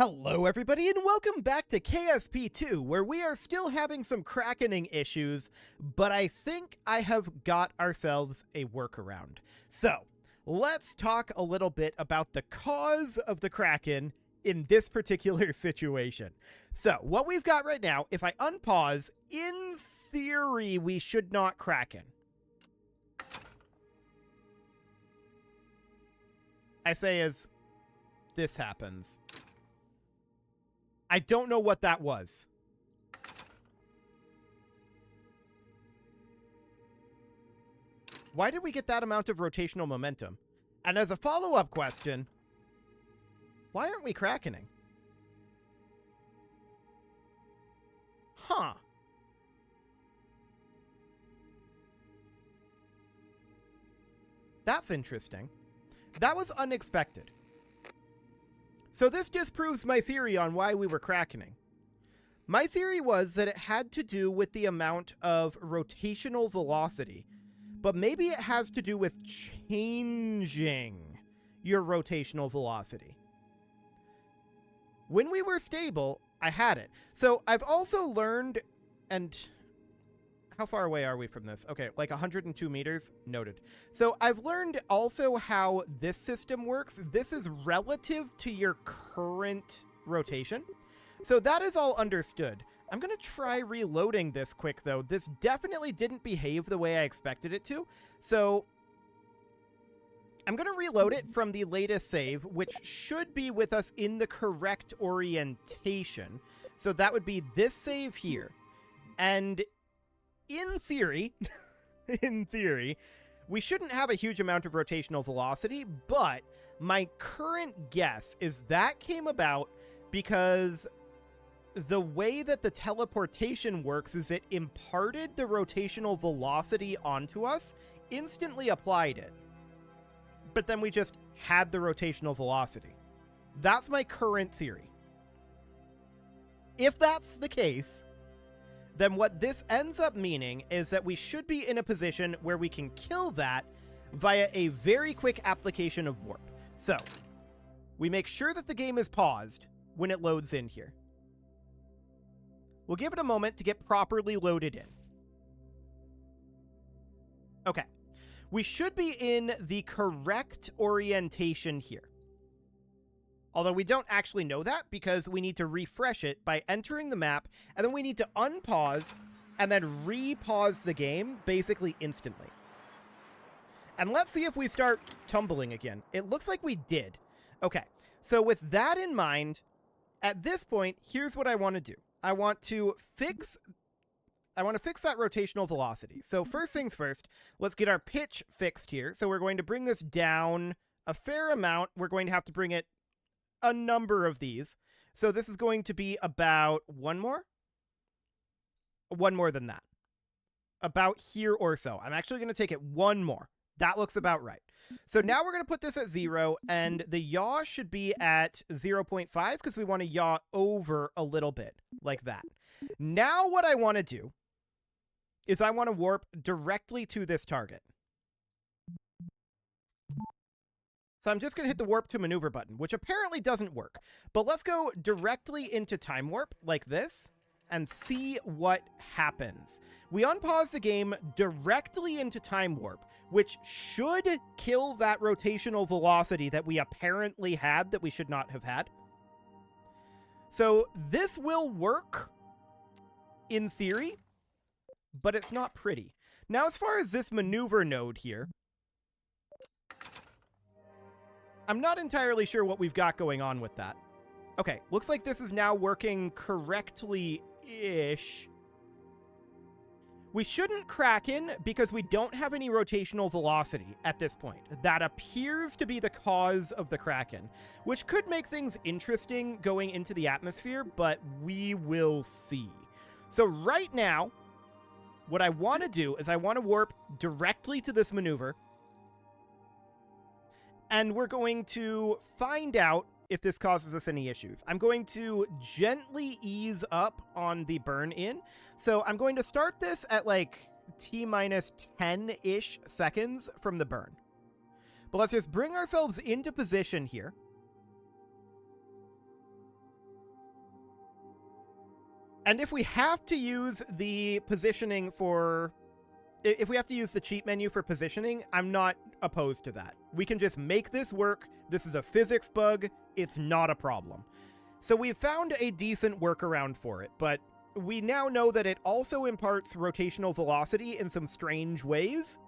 Hello everybody and welcome back to KSP2, where we are still having some krakening issues, but I think I have got ourselves a workaround. So, let's talk a little bit about the cause of the kraken in this particular situation. So, what we've got right now, if I unpause, in theory we should not kraken. I say as this happens. I don't know what that was. Why did we get that amount of rotational momentum? And as a follow-up question, why aren't we krakening? Huh. That's interesting. That was unexpected. So this disproves my theory on why we were krakening. My theory was that it had to do with the amount of rotational velocity, but maybe it has to do with changing your rotational velocity. When we were stable, I had it. So I've also learned, and how far away are we from this? Okay, like 102 meters. Noted. So I've learned also how this system works. This is relative to your current rotation. So that is all understood. I'm going to try reloading this quick, though. This definitely didn't behave the way I expected it to. So I'm going to reload it from the latest save, which should be with us in the correct orientation. So that would be this save here. And in theory, we shouldn't have a huge amount of rotational velocity, but my current guess is that came about because the way that the teleportation works is it imparted the rotational velocity onto us, instantly applied it, but then we just had the rotational velocity. That's my current theory. If that's the case, then what this ends up meaning is that we should be in a position where we can kill that via a very quick application of warp. So, we make sure that the game is paused when it loads in here. We'll give it a moment to get properly loaded in. Okay. We should be in the correct orientation here. Although we don't actually know that because we need to refresh it by entering the map, and then we need to unpause and then re-pause the game basically instantly. And let's see if we start tumbling again. It looks like we did. Okay, so with that in mind, at this point, here's what I want to do. I want to fix that rotational velocity. So first things first, let's get our pitch fixed here. So we're going to bring this down a fair amount. We're going to have to bring it a number of these. So this is going to be about one more than that. About here or so. I'm actually going to take it one more. That looks about right. So now we're going to put this at 0, and the yaw should be at 0.5 because we want to yaw over a little bit, like that. Now what I want to do is I want to warp directly to this target. So I'm just going to hit the warp to maneuver button, which apparently doesn't work. But let's go directly into time warp like this and see what happens. We unpause the game directly into time warp, which should kill that rotational velocity that we apparently had that we should not have had. So this will work in theory, but it's not pretty. Now, as far as this maneuver node here, I'm not entirely sure what we've got going on with that. Okay, looks like this is now working correctly-ish. We shouldn't kraken because we don't have any rotational velocity at this point. That appears to be the cause of the kraken, which could make things interesting going into the atmosphere, but we will see. So right now, what I want to do is I want to warp directly to this maneuver, and we're going to find out if this causes us any issues. I'm going to gently ease up on the burn in. So I'm going to start this at like T-minus 10-ish seconds from the burn. But let's just bring ourselves into position here. And if we have to use the positioning for... If we have to use the cheat menu for positioning, I'm not opposed to that. We can just make this work. This is a physics bug. It's not a problem. So we've found a decent workaround for it, but we now know that it also imparts rotational velocity in some strange ways.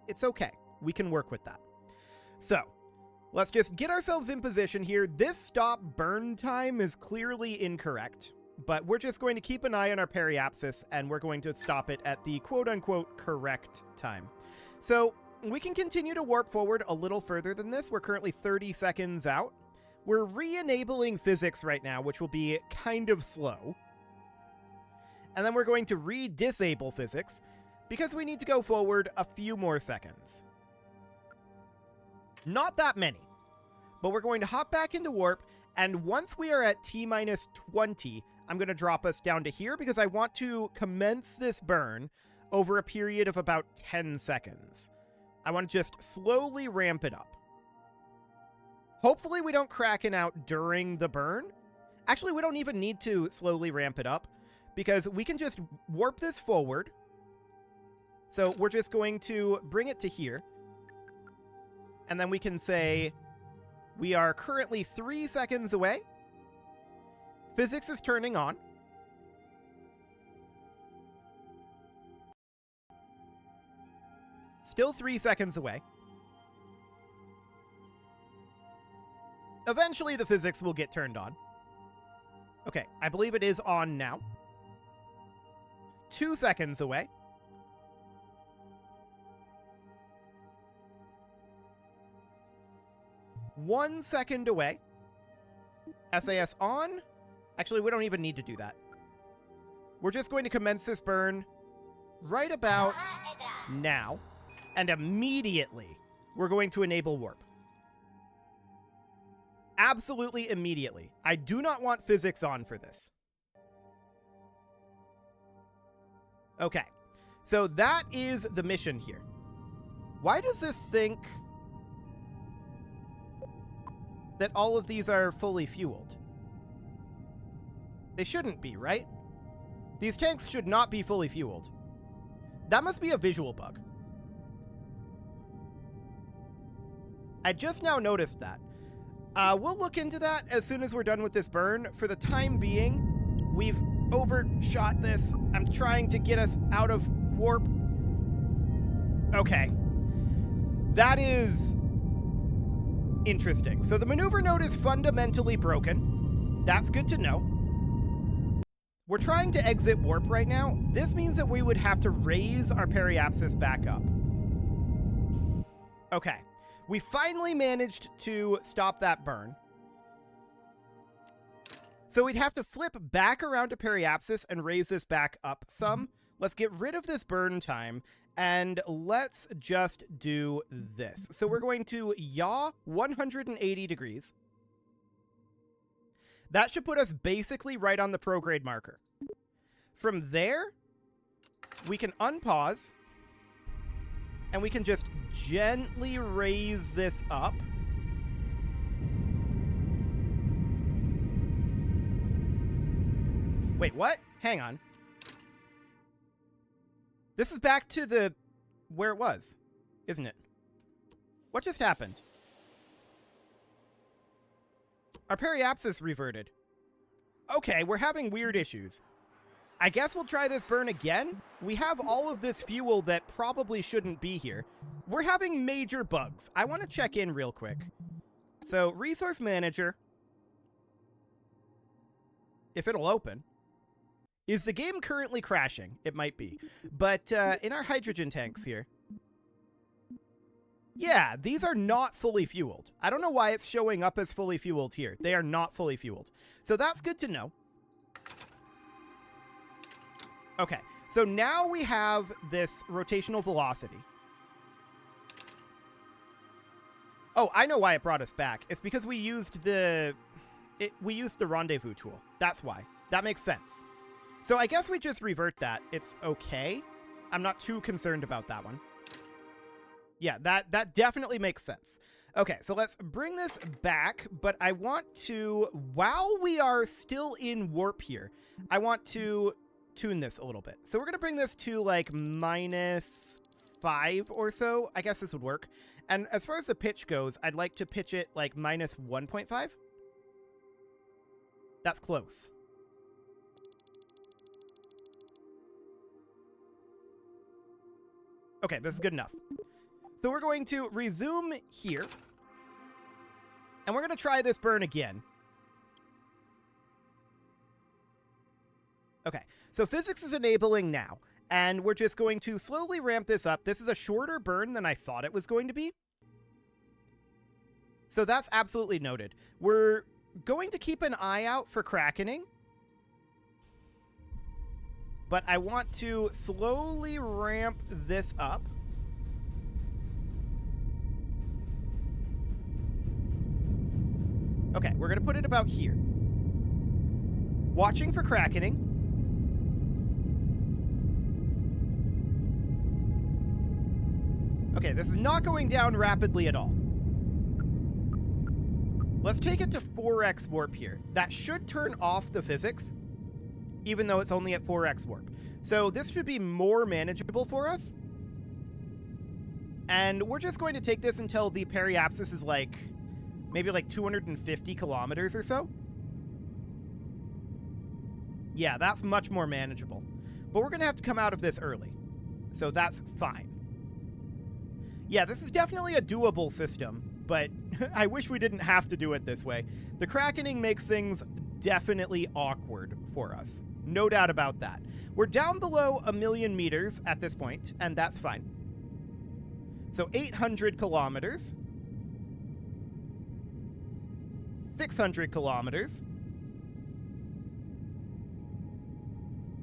It's okay. We can work with that. So let's just get ourselves in position here. This stop burn time is clearly incorrect, but we're just going to keep an eye on our periapsis, and we're going to stop it at the quote-unquote correct time. So we can continue to warp forward a little further than this. We're currently 30 seconds out. We're re-enabling physics right now, which will be kind of slow. And then we're going to re-disable physics, because we need to go forward a few more seconds. Not that many, but we're going to hop back into warp, and once we are at T-minus 20, I'm going to drop us down to here because I want to commence this burn over a period of about 10 seconds. I want to just slowly ramp it up. Hopefully we don't cracken out during the burn. Actually, we don't even need to slowly ramp it up because we can just warp this forward. So we're just going to bring it to here. And then we can say we are currently 3 seconds away. Physics is turning on. Still 3 seconds away. Eventually the physics will get turned on. Okay, I believe it is on now. 2 seconds away. 1 second away. SAS on. Actually, we don't even need to do that. We're just going to commence this burn right about now. And immediately, we're going to enable warp. Absolutely immediately. I do not want physics on for this. Okay, so that is the mission here. Why does this think that all of these are fully fueled? They shouldn't be, right? These tanks should not be fully fueled. That must be a visual bug. I just now noticed that. We'll look into that as soon as we're done with this burn. For the time being, we've overshot this. I'm trying to get us out of warp. Okay. That is interesting. So the maneuver node is fundamentally broken. That's good to know. We're trying to exit warp right now. This means that we would have to raise our periapsis back up. Okay. We finally managed to stop that burn. So we'd have to flip back around to periapsis and raise this back up some. Let's get rid of this burn time, and let's just do this. So we're going to yaw 180 degrees. That should put us basically right on the prograde marker. From there, we can unpause, and we can just gently raise this up. Wait, what? Hang on. This is back to the where it was, isn't it? What just happened? Our periapsis reverted. Okay, we're having weird issues. I guess we'll try this burn again. We have all of this fuel that probably shouldn't be here. We're having major bugs. I want to check in real quick. So, Resource Manager, if it'll open. Is the game currently crashing? It might be. But in our hydrogen tanks here, yeah, these are not fully fueled. I don't know why it's showing up as fully fueled here. They are not fully fueled. So that's good to know. Okay, so now we have this rotational velocity. Oh, I know why it brought us back. It's because we used the rendezvous tool. That's why. That makes sense. So I guess we just revert that. It's okay. I'm not too concerned about that one. Yeah, that definitely makes sense. Okay, so let's bring this back, but I want to, while we are still in warp here, I want to tune this a little bit. So we're going to bring this to like -5 or so. I guess this would work. And as far as the pitch goes, I'd like to pitch it like -1.5. That's close. Okay, this is good enough. So we're going to resume here. And we're going to try this burn again. Okay, so physics is enabling now, and we're just going to slowly ramp this up. This is a shorter burn than I thought it was going to be. So that's absolutely noted. We're going to keep an eye out for crackening, but I want to slowly ramp this up. Okay, we're going to put it about here. Watching for crackening. Okay, this is not going down rapidly at all. Let's take it to 4x warp here. That should turn off the physics, even though it's only at 4x warp. So this should be more manageable for us. And we're just going to take this until the periapsis is like, maybe like 250 kilometers or so. Yeah, that's much more manageable. But we're going to have to come out of this early. So that's fine. Yeah, this is definitely a doable system, but I wish we didn't have to do it this way. The crackening makes things definitely awkward for us. No doubt about that. We're down below 1,000,000 meters at this point, and that's fine. So 800 kilometers. 600 kilometers.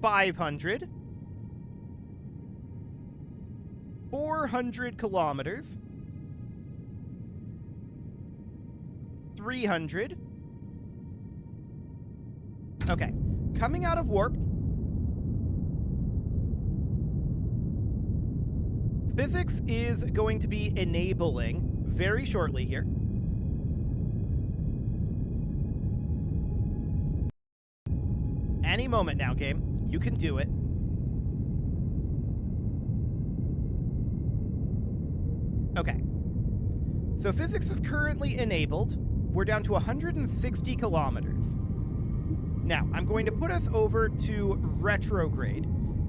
500. 400 kilometers. 300. Okay, coming out of warp. Physics is going to be enabling very shortly here. Any moment now, game. You can do it. Okay. So physics is currently enabled. We're down to 160 kilometers. Now, I'm going to put us over to retrograde.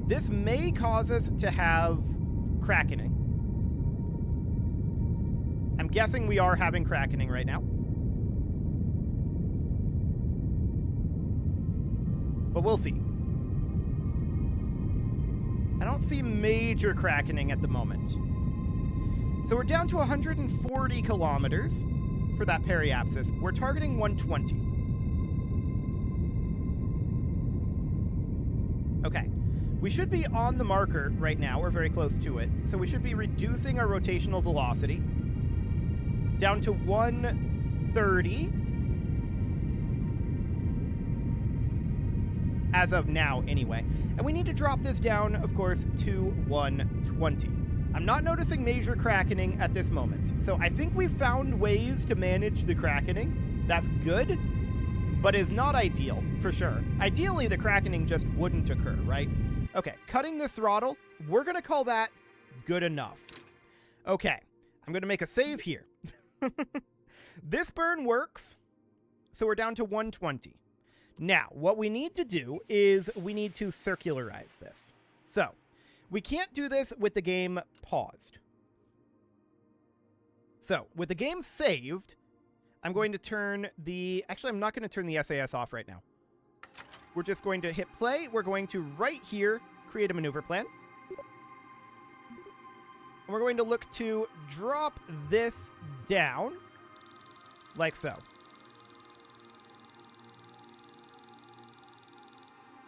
This may cause us to have crackening. I'm guessing we are having crackening right now. But we'll see. I don't see major crackening at the moment. So we're down to 140 kilometers for that periapsis. We're targeting 120. Okay. We should be on the marker right now. We're very close to it. So we should be reducing our rotational velocity down to 130. As of now, anyway. And we need to drop this down, of course, to 120. I'm not noticing major crackening at this moment. So I think we've found ways to manage the crackening. That's good, but is not ideal, for sure. Ideally, the crackening just wouldn't occur, right? Okay, cutting this throttle, we're going to call that good enough. Okay, I'm going to make a save here. This burn works, so we're down to 120. Now, what we need to do is we need to circularize this. So, we can't do this with the game paused. So, with the game saved, I'm going to turn the... Actually, I'm not going to turn the SAS off right now. We're just going to hit play. We're going to, right here, create a maneuver plan. And we're going to look to drop this down, like so.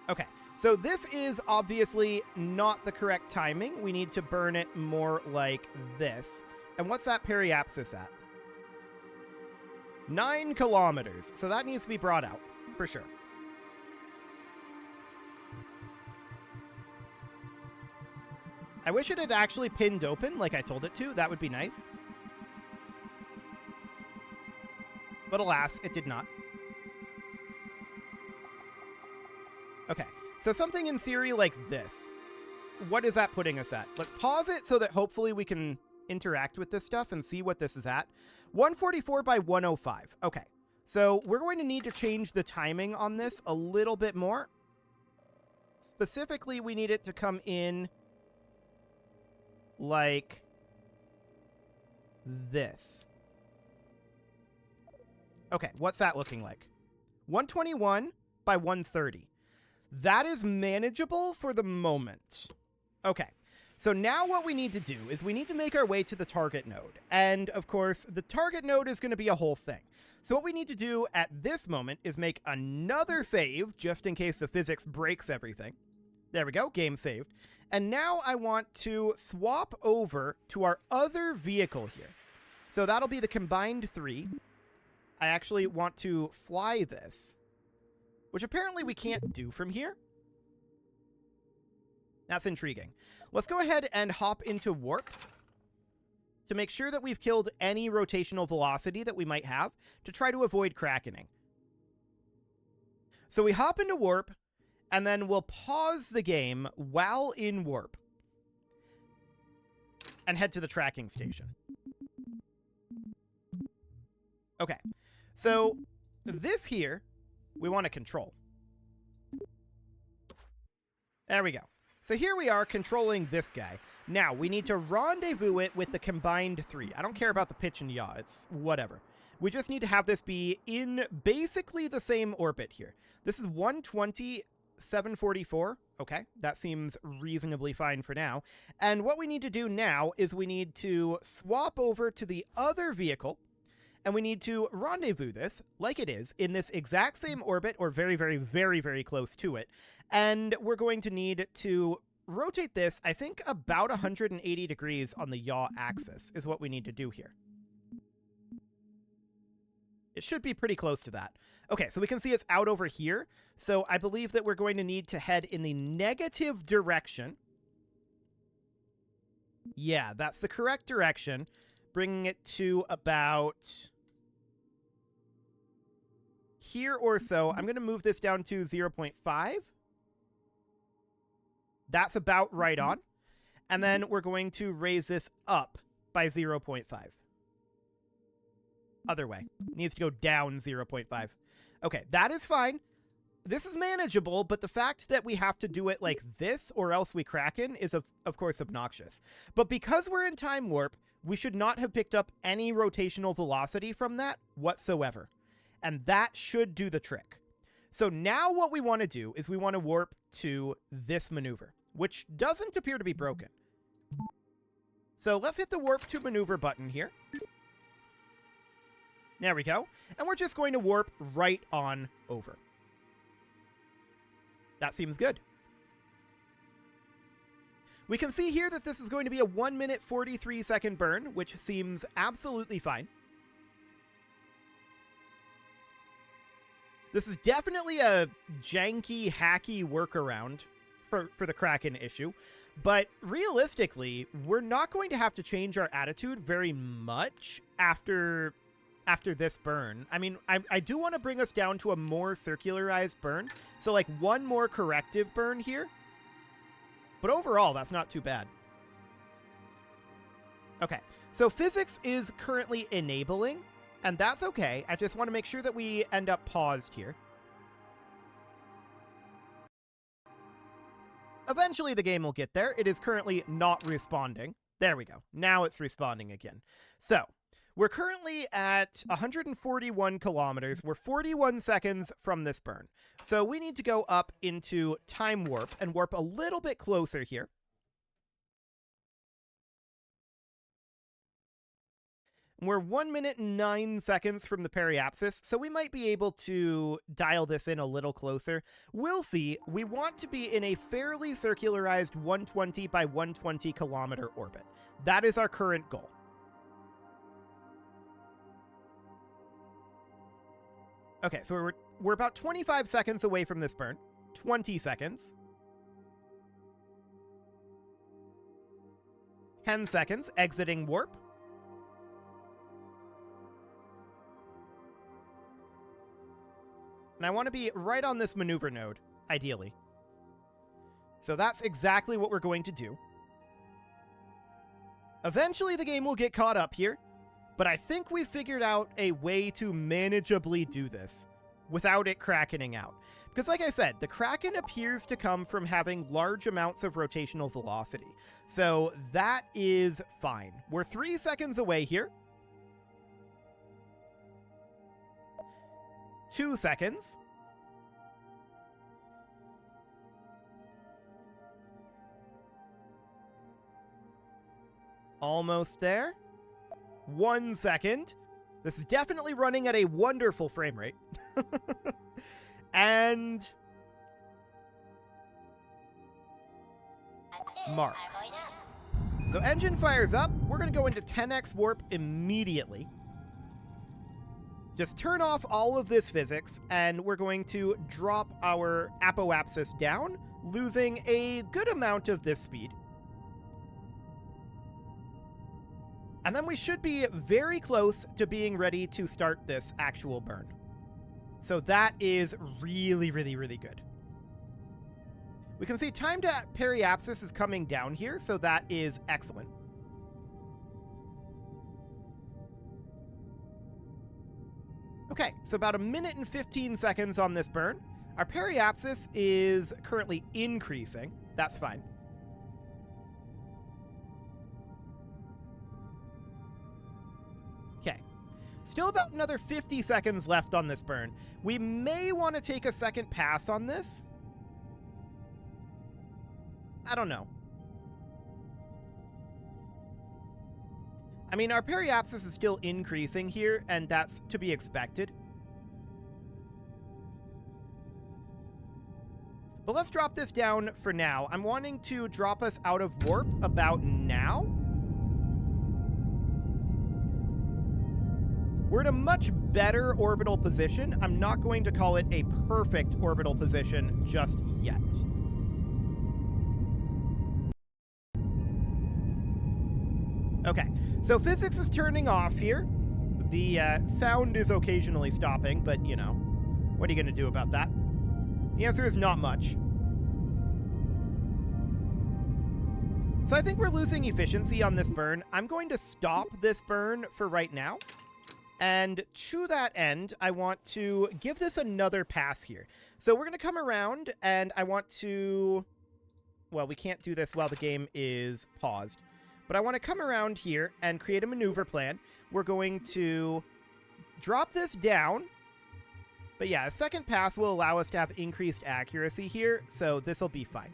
Okay, so this is obviously not the correct timing. We need to burn it more like this. And what's that periapsis at? 9 kilometers. So that needs to be brought out, for sure. I wish it had actually pinned open like I told it to. That would be nice. But alas, it did not. Okay, So something in theory like this. What is that putting us at? Let's pause it so that hopefully we can interact with this stuff and see what this is at. 144 by 105. Okay. So we're going to need to change the timing on this a little bit more. Specifically, we need it to come in like this. Okay, what's that looking like? 121 by 130. That is manageable for the moment. Okay, so now what we need to do is we need to make our way to the target node. And of course, the target node is going to be a whole thing. So what we need to do at this moment is make another save, just in case the physics breaks everything. There we go, game saved. And now I want to swap over to our other vehicle here. So that'll be the combined 3. I actually want to fly this, which apparently we can't do from here. That's intriguing. Let's go ahead and hop into warp to make sure that we've killed any rotational velocity that we might have to try to avoid krakening. So we hop into warp, and then we'll pause the game while in warp and head to the tracking station. Okay, so this here, we want to control. There we go. So here we are controlling this guy. Now, we need to rendezvous it with the combined 3. I don't care about the pitch and yaw. It's whatever. We just need to have this be in basically the same orbit here. This is 120, 744. Okay, that seems reasonably fine for now. And what we need to do now is we need to swap over to the other vehicle, and we need to rendezvous this, like it is, in this exact same orbit, or very, very, very, very close to it. And we're going to need to rotate this, I think, about 180 degrees on the yaw axis is what we need to do here. It should be pretty close to that. Okay, so we can see it's out over here. So I believe that we're going to need to head in the negative direction. Yeah, that's the correct direction. Bringing it to about here or so. I'm going to move this down to 0.5. That's about right on. And then we're going to raise this up by 0.5. Other way. It needs to go down 0.5. Okay, that is fine. This is manageable, but the fact that we have to do it like this or else we kraken is, of course, obnoxious. But because we're in time warp, we should not have picked up any rotational velocity from that whatsoever. And that should do the trick. So now what we want to do is we want to warp to this maneuver, which doesn't appear to be broken. So let's hit the warp to maneuver button here. There we go. And we're just going to warp right on over. That seems good. We can see here that this is going to be a 1 minute 43 second burn, which seems absolutely fine. This is definitely a janky, hacky workaround for the Kraken issue, but realistically, we're not going to have to change our attitude very much after this burn. I mean, I do want to bring us down to a more circularized burn, so like one more corrective burn here, but overall, that's not too bad. Okay, so physics is currently enabling, and that's okay. I just want to make sure that we end up paused here. Eventually, the game will get there. It is currently not responding. There we go. Now it's responding again. So, we're currently at 141 kilometers. We're 41 seconds from this burn. So we need to go up into time warp and warp a little bit closer here. We're 1 minute and 9 seconds from the periapsis, so we might be able to dial this in a little closer. We'll see. We want to be in a fairly circularized 120 by 120 kilometer orbit. That is our current goal. Okay, so we're about 25 seconds away from this burn. 20 seconds. 10 seconds, exiting warp. And I want to be right on this maneuver node, ideally. So that's exactly what we're going to do. Eventually the game will get caught up here, but I think we figured out a way to manageably do this without it crackening out. Because like I said, the Kraken appears to come from having large amounts of rotational velocity. So that is fine. We're 3 seconds away here. 2 seconds. Almost there. 1 second. This is definitely running at a wonderful frame rate. And mark. So engine fires up. We're going to go into 10x warp immediately. Just turn off all of this physics, and we're going to drop our apoapsis down, losing a good amount of this speed. And then we should be very close to being ready to start this actual burn. So that is really, really, really good. We can see time to periapsis is coming down here, so that is excellent. Okay, so about 1 minute and 15 seconds on this burn. Our periapsis is currently increasing. That's fine. Okay. Still about another 50 seconds left on this burn. We may want to take a second pass on this. I don't know. I mean, our periapsis is still increasing here, and that's to be expected. But let's drop this down for now. I'm wanting to drop us out of warp about now. We're in a much better orbital position. I'm not going to call it a perfect orbital position just yet. Okay, so physics is turning off here. The sound is occasionally stopping, but, you know, what are you going to do about that? The answer is not much. So I think we're losing efficiency on this burn. I'm going to stop this burn for right now. And to that end, I want to give this another pass here. So we're going to come around, and I want to... Well, we can't do this while the game is paused. But I want to come around here and create a maneuver plan. We're going to drop this down. But yeah, a second pass will allow us to have increased accuracy here, so this will be fine.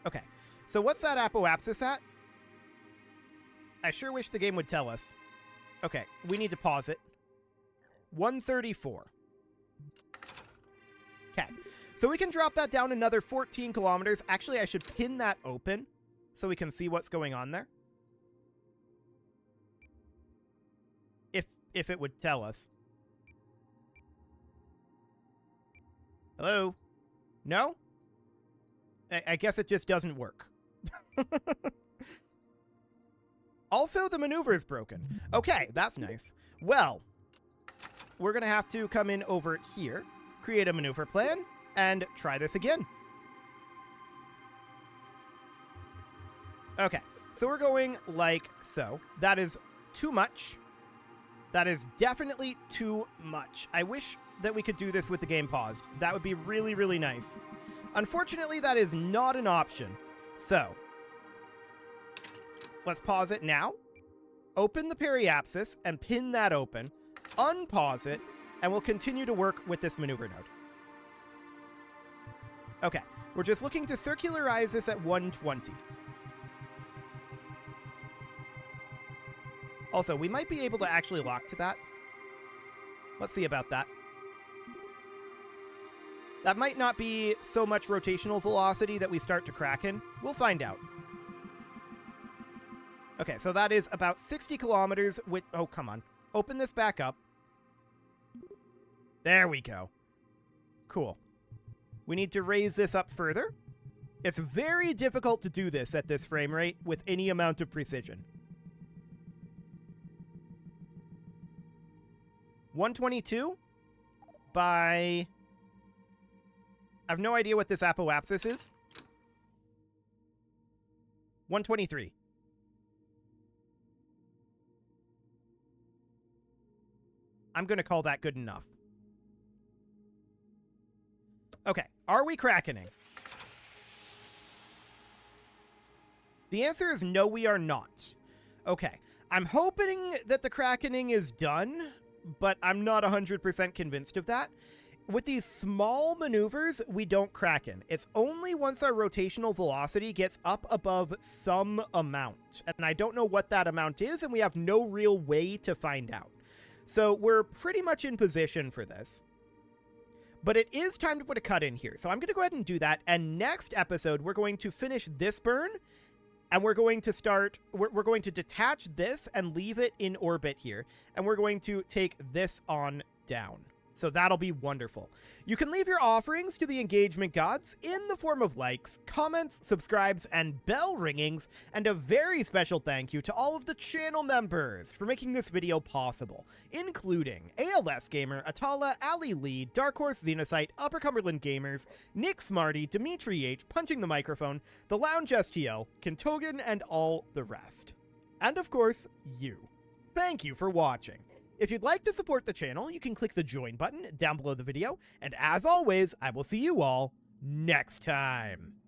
Okay, so what's that apoapsis at? I sure wish the game would tell us. Okay, we need to pause it. 134. Okay, so we can drop that down another 14 kilometers. Actually, I should pin that open so we can see what's going on there. If it would tell us. Hello? No? I guess it just doesn't work. Also, the maneuver is broken. Okay, that's nice. Well, we're going to have to come in over here, create a maneuver plan, and try this again. Okay, so we're going like so. That is too much. That is definitely too much. I wish that we could do this with the game paused. That would be really, really nice. Unfortunately, that is not an option. So, let's pause it now. Open the periapsis and pin that open. Unpause it, and we'll continue to work with this maneuver node. Okay, we're just looking to circularize this at 120. Also, we might be able to actually lock to that. Let's see about that. That might not be so much rotational velocity that we start to Kraken. We'll find out. Okay, so that is about 60 kilometers with... Oh, come on. Open this back up. There we go. Cool. We need to raise this up further. It's very difficult to do this at this frame rate with any amount of precision. 122? by... I have no idea what this apoapsis is. 123. I'm going to call that good enough. Okay, are we crackening? The answer is no, we are not. Okay, I'm hoping that the crackening is done, but I'm not 100% convinced of that. With these small maneuvers, we don't kraken. It's only once our rotational velocity gets up above some amount, and I don't know what that amount is, and we have no real way to find out. So we're pretty much in position for this. But it is time to put a cut in here. So I'm going to go ahead and do that. And next episode, we're going to finish this burn. And we're going to start... We're going to detach this and leave it in orbit here. And we're going to take this on down. So that'll be wonderful. You can leave your offerings to the engagement gods in the form of likes, comments, subscribes, and bell ringings, and a very special thank you to all of the channel members for making this video possible, including ALS Gamer, Atala, Ali Lee, Dark Horse Xenocyte, Upper Cumberland Gamers, Nick Smarty, Dimitri H, Punching the Microphone, The Lounge STL, Kentogan, and all the rest. And of course, you. Thank you for watching. If you'd like to support the channel, you can click the join button down below the video, and as always, I will see you all next time.